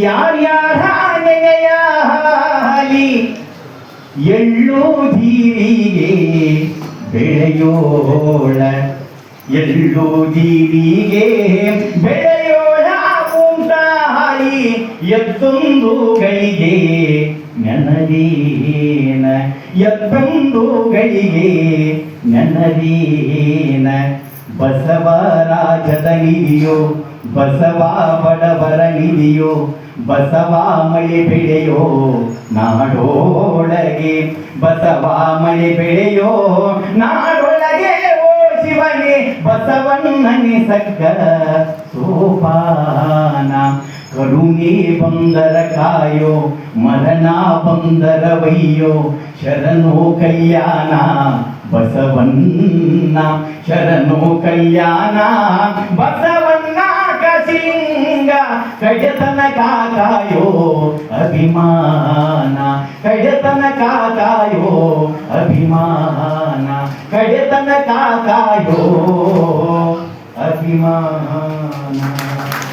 ಯಾರ್ಯಾರ ನೆನೆಯಾಲಿ ಎಳ್ಳು ಜೀರಿಗೆ ಬೆಳೆಯೋಳ ಎಳ್ಳು ಜೀರಿಗೆ ಬೆಳೆಯೋಳ ಉಂಟಾಯಿ ಎತ್ತೊಂದು ಕೈಗೆ ನೆನದೀನ ಎತ್ತೊಂದು ಕೈಗೆ ನೆನದೀನ ಬಸವರಾಜದ ನಿಧಿಯೋ ಬಸವ ಬಡವರ ನಿಧಿಯೋ ಬಸವ ಮಳೆ ಬೆಳೆಯೋ ನಾಡೋಳಗೆ ಬಸವ ಮಳೆ ಬೆಳೆಯೋ ನಾಡೊಳಗೆ ಓ ಶಿವನೇ ಬಸವಣ್ಣನೆ ಸಗ್ಗ ಸೋಪಾನ ಕರುಣೆ ಬಂದರ ಕಾಯೋ ಮರಣ ಬಂದರ ವಯ್ಯೋ ಶರಣೋ ಕಲ್ಯಾಣ ಬಸವಣ್ಣ ಶರಣೋ ಕಲ್ಯಾಣ ಬಸವಣ್ಣ ಕಸಿಂಗ ಕಡೆತನ ಕಾಕಾಯೋ ಅಭಿಮಾನ ಕಡೆತನ ಕಾಕಾಯೋ ಅಭಿಮಾನ ಕಡೆತನ ಕಾಕಾಯೋ ಅಭಿಮಾನ